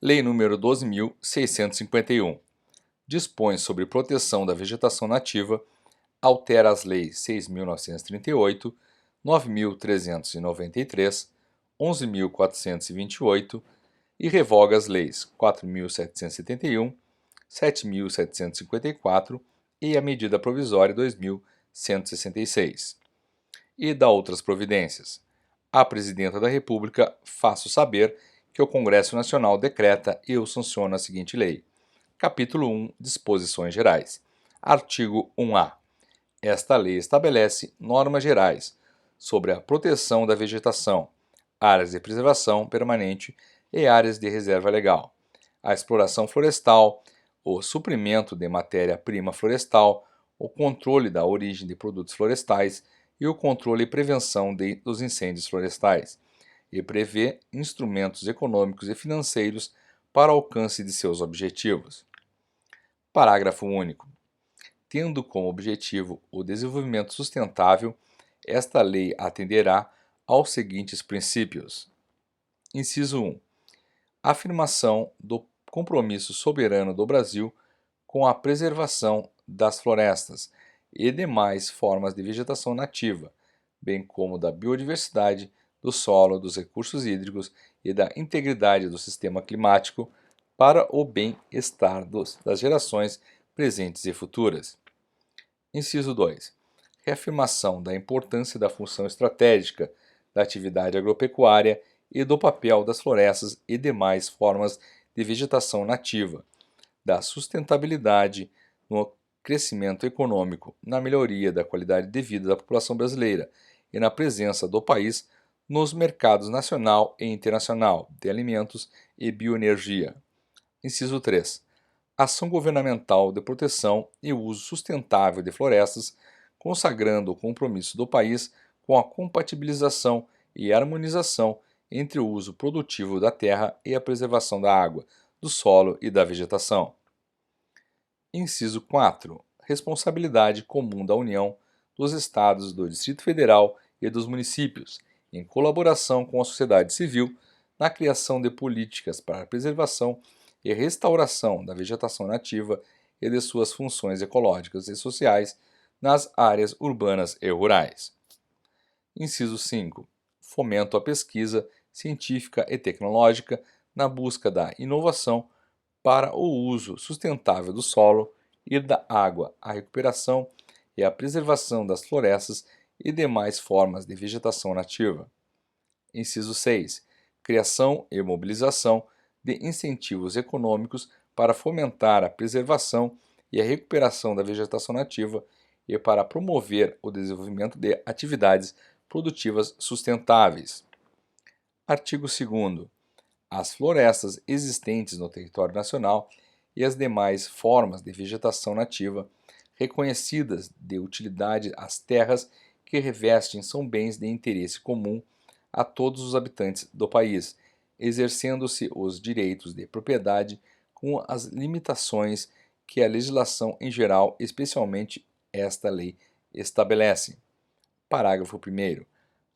Lei nº 12.651. Dispõe sobre proteção da vegetação nativa, altera as leis 6.938, 9.393, 11.428 e revoga as leis 4.771, 7.754 e a medida provisória 2.166. E dá outras providências. A Presidenta da República faço saber que o Congresso Nacional decreta e eu sanciono a seguinte lei. Capítulo 1. Disposições Gerais. Artigo 1-A. Esta lei estabelece normas gerais sobre a proteção da vegetação, áreas de preservação permanente e áreas de reserva legal, a exploração florestal, o suprimento de matéria-prima florestal, o controle da origem de produtos florestais e o controle e prevenção dos incêndios florestais, e prevê instrumentos econômicos e financeiros para alcance de seus objetivos. Parágrafo único. Tendo como objetivo o desenvolvimento sustentável, esta lei atenderá aos seguintes princípios. Inciso 1. Afirmação do compromisso soberano do Brasil com a preservação das florestas e demais formas de vegetação nativa, bem como da biodiversidade, do solo, dos recursos hídricos e da integridade do sistema climático para o bem-estar das gerações presentes e futuras. Inciso 2. Reafirmação da importância da função estratégica da atividade agropecuária e do papel das florestas e demais formas de vegetação nativa, da sustentabilidade no crescimento econômico, na melhoria da qualidade de vida da população brasileira e na presença do país nos mercados nacional e internacional de alimentos e bioenergia. Inciso 3. Ação governamental de proteção e uso sustentável de florestas, consagrando o compromisso do país com a compatibilização e harmonização entre o uso produtivo da terra e a preservação da água, do solo e da vegetação. Inciso 4. Responsabilidade comum da União, dos Estados, do Distrito Federal e dos municípios, em colaboração com a sociedade civil, na criação de políticas para a preservação e restauração da vegetação nativa e de suas funções ecológicas e sociais nas áreas urbanas e rurais. Inciso 5. Fomento à pesquisa científica e tecnológica na busca da inovação para o uso sustentável do solo e da água, a recuperação e a preservação das florestas e demais formas de vegetação nativa. Inciso 6. Criação e mobilização de incentivos econômicos para fomentar a preservação e a recuperação da vegetação nativa e para promover o desenvolvimento de atividades produtivas sustentáveis. Artigo 2º. As florestas existentes no território nacional e as demais formas de vegetação nativa reconhecidas de utilidade às terras que revestem são bens de interesse comum a todos os habitantes do país, exercendo-se os direitos de propriedade com as limitações que a legislação em geral, especialmente esta lei, estabelece. Parágrafo 1º.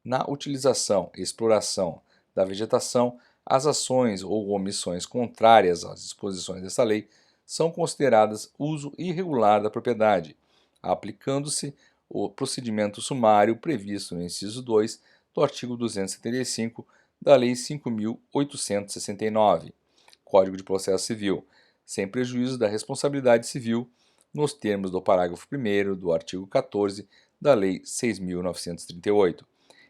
Na utilização e exploração da vegetação, as ações ou omissões contrárias às disposições desta lei são consideradas uso irregular da propriedade, aplicando-se o procedimento sumário previsto no inciso 2 do artigo 275 da Lei 5.869, Código de Processo Civil, sem prejuízo da responsabilidade civil, nos termos do parágrafo 1º do artigo 14 da Lei 6.938,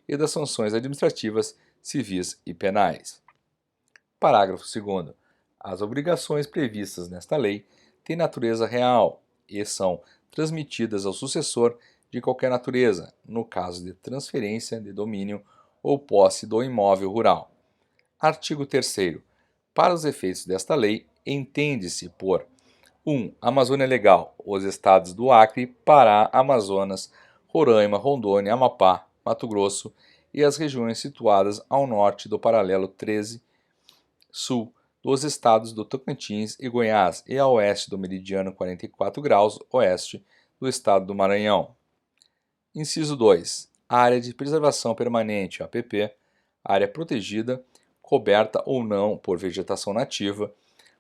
e das sanções administrativas, civis e penais. Parágrafo 2º. As obrigações previstas nesta lei têm natureza real e são transmitidas ao sucessor de qualquer natureza, no caso de transferência de domínio ou posse do imóvel rural. Artigo 3º. Para os efeitos desta lei, entende-se por 1. Amazônia Legal, os estados do Acre, Pará, Amazonas, Roraima, Rondônia, Amapá, Mato Grosso e as regiões situadas ao norte do paralelo 13 sul dos estados do Tocantins e Goiás e a oeste do meridiano 44 graus oeste do estado do Maranhão. Inciso 2. Área de Preservação Permanente, APP, área protegida, coberta ou não por vegetação nativa,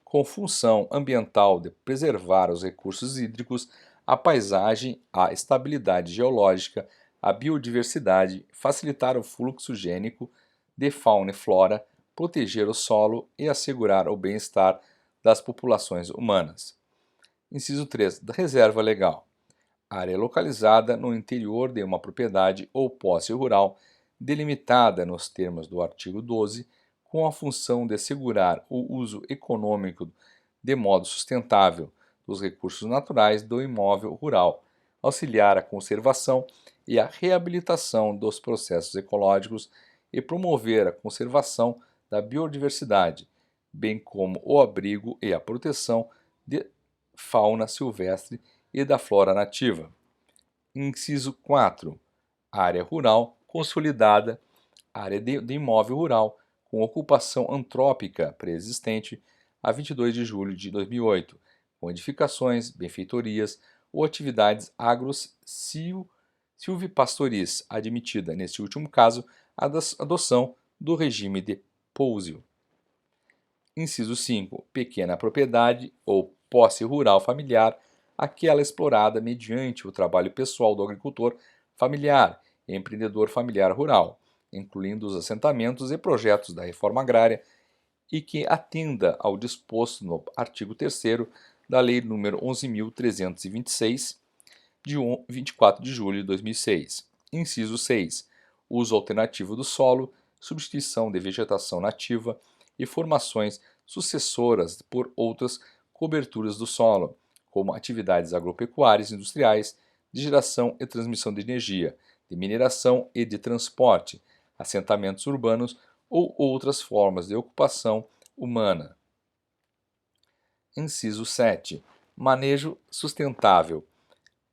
com função ambiental de preservar os recursos hídricos, a paisagem, a estabilidade geológica, a biodiversidade, facilitar o fluxo gênico de fauna e flora, proteger o solo e assegurar o bem-estar das populações humanas. Inciso 3. Da reserva legal. Área localizada no interior de uma propriedade ou posse rural, delimitada nos termos do artigo 12, com a função de assegurar o uso econômico de modo sustentável dos recursos naturais do imóvel rural, auxiliar a conservação e a reabilitação dos processos ecológicos e promover a conservação da biodiversidade, bem como o abrigo e a proteção de fauna silvestre e da flora nativa. Inciso 4. Área rural consolidada, área de imóvel rural com ocupação antrópica pré-existente a 22 de julho de 2008, com edificações, benfeitorias ou atividades silvipastoris, admitida, neste último caso, a adoção do regime de pousio. Inciso 5. Pequena propriedade ou posse rural familiar, aquela explorada mediante o trabalho pessoal do agricultor familiar e empreendedor familiar rural, incluindo os assentamentos e projetos da reforma agrária, e que atenda ao disposto no artigo 3º da Lei nº 11.326, de 24 de julho de 2006. Inciso 6. Uso alternativo do solo, substituição de vegetação nativa e formações sucessoras por outras coberturas do solo, como atividades agropecuárias e industriais, de geração e transmissão de energia, de mineração e de transporte, assentamentos urbanos ou outras formas de ocupação humana. Inciso 7. Manejo sustentável.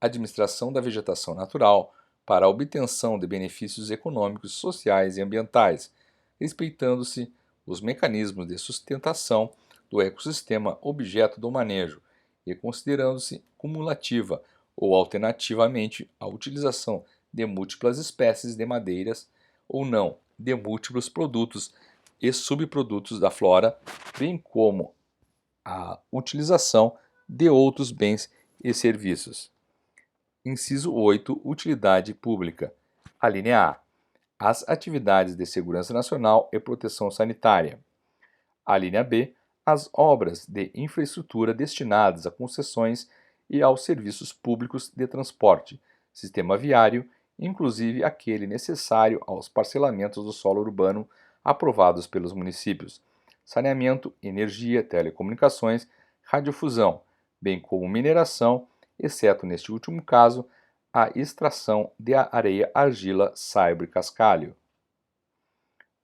Administração da vegetação natural para a obtenção de benefícios econômicos, sociais e ambientais, respeitando-se os mecanismos de sustentação do ecossistema objeto do manejo e considerando-se cumulativa ou alternativamente a utilização de múltiplas espécies de madeiras ou não, de múltiplos produtos e subprodutos da flora, bem como a utilização de outros bens e serviços. Inciso 8. Utilidade pública. A linha A. As atividades de segurança nacional e proteção sanitária. A linha B. As obras de infraestrutura destinadas a concessões e aos serviços públicos de transporte, sistema viário, inclusive aquele necessário aos parcelamentos do solo urbano aprovados pelos municípios, saneamento, energia, telecomunicações, radiodifusão, bem como mineração, exceto neste último caso, a extração de areia, argila, saibro e cascalho.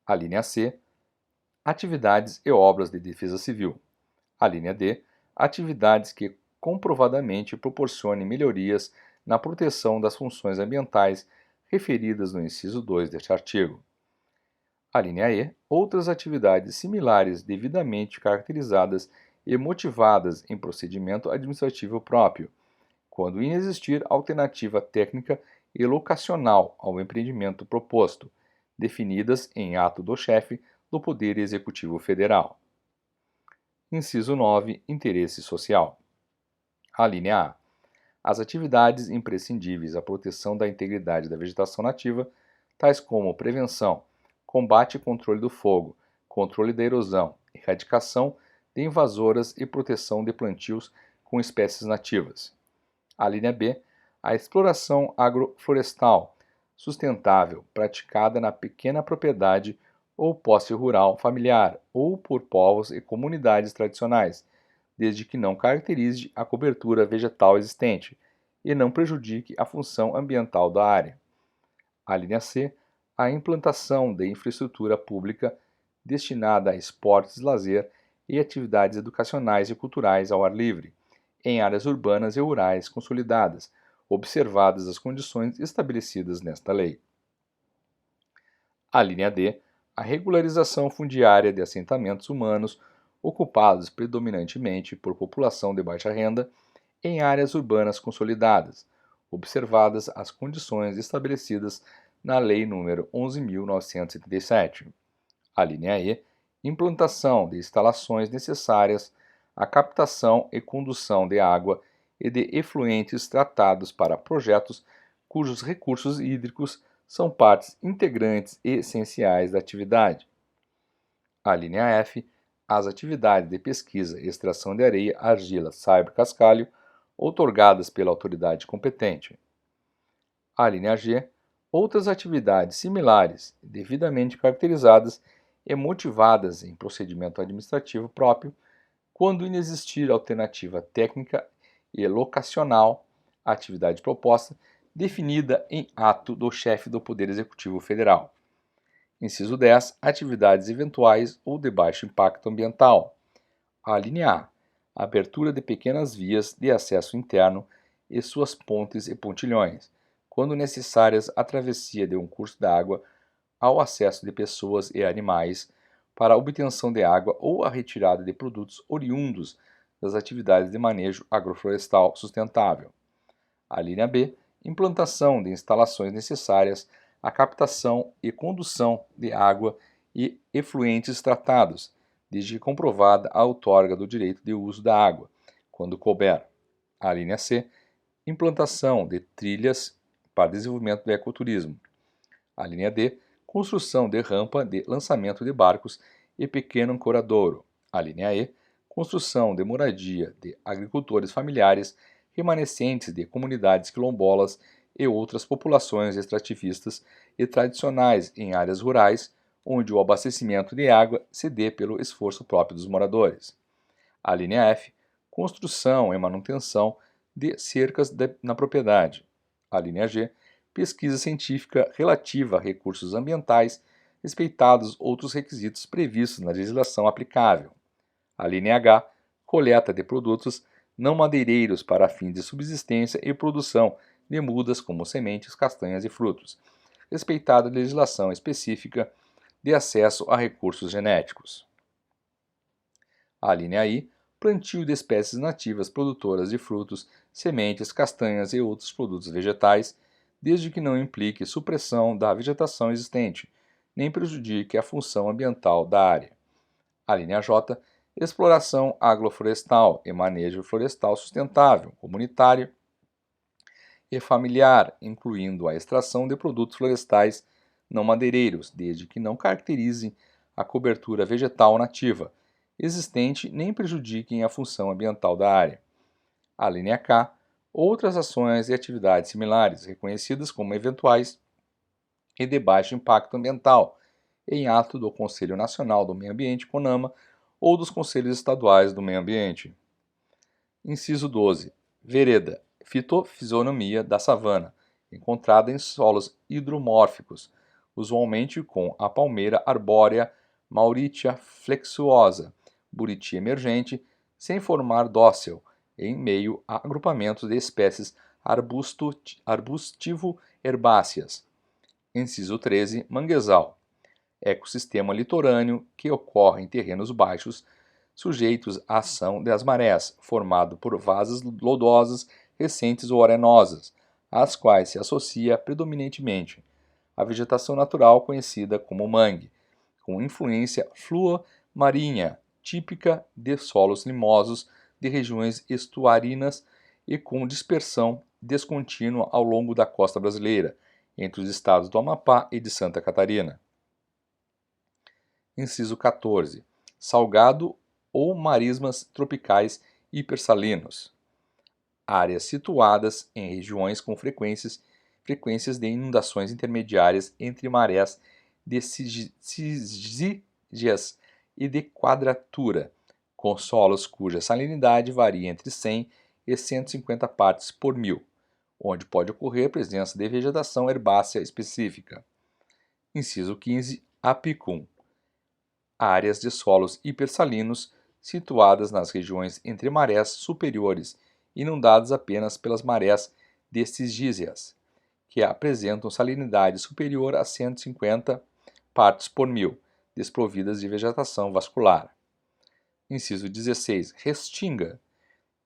A linha C. Atividades e obras de defesa civil. A linha D. Atividades que comprovadamente proporcionem melhorias na proteção das funções ambientais referidas no inciso 2 deste artigo. A linha E. Outras atividades similares devidamente caracterizadas e motivadas em procedimento administrativo próprio, quando inexistir alternativa técnica e locacional ao empreendimento proposto, definidas em ato do chefe do Poder Executivo Federal. Inciso 9. Interesse social. A linha A. As atividades imprescindíveis à proteção da integridade da vegetação nativa, tais como prevenção, combate e controle do fogo, controle da erosão, erradicação de invasoras e proteção de plantios com espécies nativas. A linha B. A exploração agroflorestal sustentável praticada na pequena propriedade ou posse rural familiar ou por povos e comunidades tradicionais, desde que não caracterize a cobertura vegetal existente e não prejudique a função ambiental da área. A linha C. A implantação de infraestrutura pública destinada a esportes, lazer e atividades educacionais e culturais ao ar livre, em áreas urbanas e rurais consolidadas, observadas as condições estabelecidas nesta lei. A linha D. A regularização fundiária de assentamentos humanos ocupados predominantemente por população de baixa renda em áreas urbanas consolidadas, observadas as condições estabelecidas na Lei nº 11.977. A linha E. implantação de instalações necessárias à captação e condução de água e de efluentes tratados para projetos cujos recursos hídricos são partes integrantes e essenciais da atividade. A linha F, as atividades de pesquisa e extração de areia, argila, saiba e cascalho, outorgadas pela autoridade competente. A linha G, outras atividades similares, devidamente caracterizadas e motivadas em procedimento administrativo próprio, quando inexistir alternativa técnica e locacional à atividade proposta, definida em ato do chefe do Poder Executivo Federal. Inciso 10. Atividades eventuais ou de baixo impacto ambiental. A linha A. Abertura de pequenas vias de acesso interno e suas pontes e pontilhões, quando necessárias a travessia de um curso d'água ao acesso de pessoas e animais para a obtenção de água ou a retirada de produtos oriundos das atividades de manejo agroflorestal sustentável. A linha B. Implantação de instalações necessárias à captação e condução de água e efluentes tratados, desde que comprovada a outorga do direito de uso da água, quando couber. A linha C. Implantação de trilhas para desenvolvimento do ecoturismo. A linha D. Construção de rampa de lançamento de barcos e pequeno ancoradouro. A linha E. Construção de moradia de agricultores familiares remanescentes de comunidades quilombolas e outras populações extrativistas e tradicionais em áreas rurais, onde o abastecimento de água se dê pelo esforço próprio dos moradores. A linha F. Construção e manutenção de cercas na propriedade. A linha G. Pesquisa científica relativa a recursos ambientais, respeitados outros requisitos previstos na legislação aplicável. A linha H. Coleta de produtos não madeireiros para fins de subsistência e produção de mudas como sementes, castanhas e frutos, respeitada a legislação específica de acesso a recursos genéticos. A linha I. Plantio de espécies nativas produtoras de frutos, sementes, castanhas e outros produtos vegetais, desde que não implique supressão da vegetação existente, nem prejudique a função ambiental da área. A linha J. Exploração agroflorestal e manejo florestal sustentável, comunitário e familiar, incluindo a extração de produtos florestais não madeireiros, desde que não caracterizem a cobertura vegetal nativa existente nem prejudiquem a função ambiental da área. A linha K. Outras ações e atividades similares, reconhecidas como eventuais e de baixo impacto ambiental, em ato do Conselho Nacional do Meio Ambiente, CONAMA, ou dos Conselhos Estaduais do Meio Ambiente. Inciso 12. Vereda. Fitofisionomia da savana, encontrada em solos hidromórficos, usualmente com a palmeira arbórea Mauritia flexuosa, buriti emergente, sem formar dócil, em meio a agrupamentos de espécies arbustivo-herbáceas. Inciso 13. Manguezal. Ecossistema litorâneo que ocorre em terrenos baixos, sujeitos à ação das marés, formado por vasas lodosas, recentes ou arenosas, às quais se associa predominantemente a vegetação natural conhecida como mangue, com influência fluo-marinha, típica de solos limosos de regiões estuarinas e com dispersão descontínua ao longo da costa brasileira, entre os estados do Amapá e de Santa Catarina. Inciso 14. Salgado ou marismas tropicais hipersalinos. Áreas situadas em regiões com frequências de inundações intermediárias entre marés decígeas e de quadratura, com solos cuja salinidade varia entre 100 e 150 partes por mil, onde pode ocorrer a presença de vegetação herbácea específica. Inciso 15. Apicum. Áreas de solos hipersalinos situadas nas regiões entre marés superiores, inundadas apenas pelas marés decígeas, que apresentam salinidade superior a 150 partes por mil, desprovidas de vegetação vascular. Inciso 16. Restinga.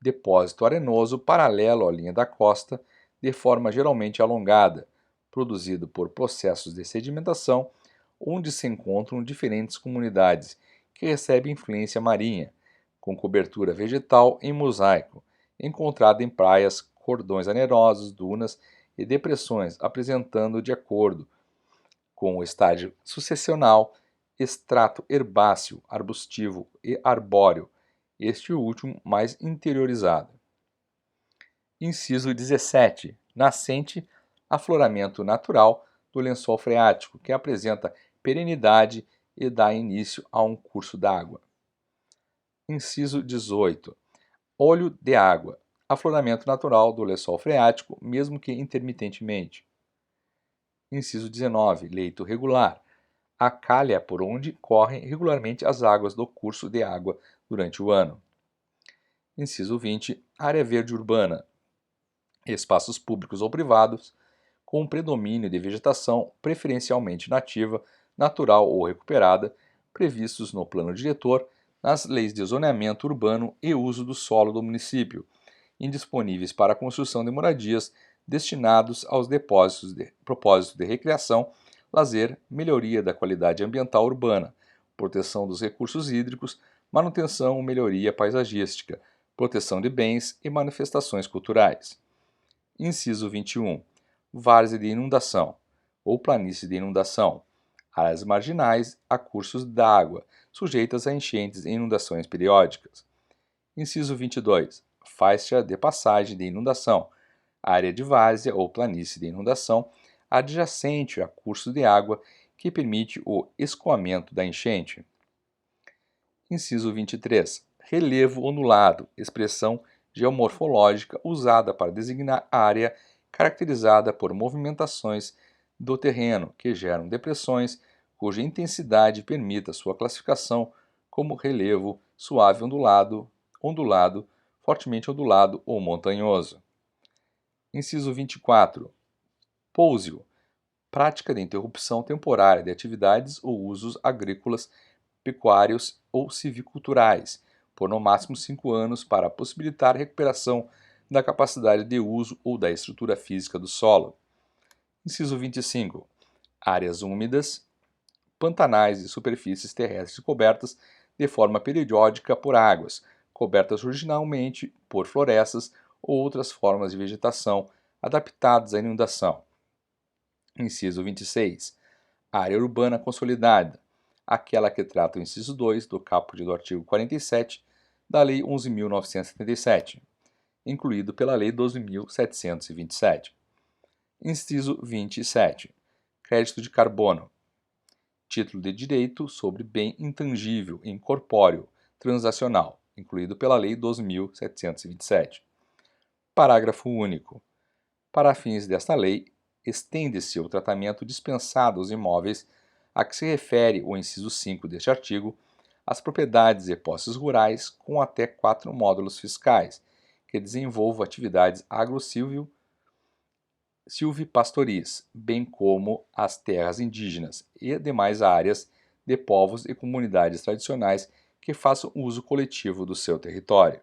Depósito arenoso paralelo à linha da costa, de forma geralmente alongada, produzido por processos de sedimentação, onde se encontram diferentes comunidades que recebe influência marinha, com cobertura vegetal em mosaico, encontrada em praias, cordões arenosos, dunas e depressões, apresentando, de acordo com o estágio sucessional, extrato herbáceo, arbustivo e arbóreo, este último mais interiorizado. Inciso 17. Nascente, afloramento natural do lençol freático, que apresenta perenidade e dá início a um curso d'água. Inciso 18. Olho de água, afloramento natural do lençol freático, mesmo que intermitentemente. Inciso 19. Leito regular, a calha por onde correm regularmente as águas do curso de água durante o ano. Inciso 20. Área verde urbana, espaços públicos ou privados, com predomínio de vegetação preferencialmente nativa, natural ou recuperada, previstos no plano diretor, nas leis de zoneamento urbano e uso do solo do município, indisponíveis para a construção de moradias destinados aos propósitos de recreação, lazer, melhoria da qualidade ambiental urbana, proteção dos recursos hídricos, manutenção ou melhoria paisagística, proteção de bens e manifestações culturais. Inciso 21. Várzea de inundação ou planície de inundação, áreas marginais a cursos d'água, sujeitas a enchentes e inundações periódicas. Inciso 22. Faixa de passagem de inundação, área de várzea ou planície de inundação adjacente a curso de água que permite o escoamento da enchente. Inciso 23. Relevo ondulado, expressão geomorfológica usada para designar área caracterizada por movimentações do terreno que geram depressões cuja intensidade permita sua classificação como relevo suave ondulado, fortemente ondulado ou montanhoso. Inciso 24. Pousio, prática de interrupção temporária de atividades ou usos agrícolas, pecuários ou civiculturais, por no máximo 5 anos para possibilitar a recuperação da capacidade de uso ou da estrutura física do solo. Inciso 25. Áreas úmidas, pantanais e superfícies terrestres cobertas de forma periódica por águas, cobertas originalmente por florestas ou outras formas de vegetação adaptadas à inundação. Inciso 26. Área urbana consolidada, aquela que trata o inciso 2 do caput do artigo 47 da Lei 11.977, incluído pela Lei 12.727. Inciso 27. Crédito de carbono, título de direito sobre bem intangível e incorpóreo transacional, incluído pela Lei 12.727. Parágrafo único. Para fins desta lei, estende-se o tratamento dispensado aos imóveis a que se refere o inciso 5 deste artigo, as propriedades e posses rurais com até 4 módulos fiscais, que desenvolvam atividades silvipastoris, bem como as terras indígenas e demais áreas de povos e comunidades tradicionais que façam uso coletivo do seu território.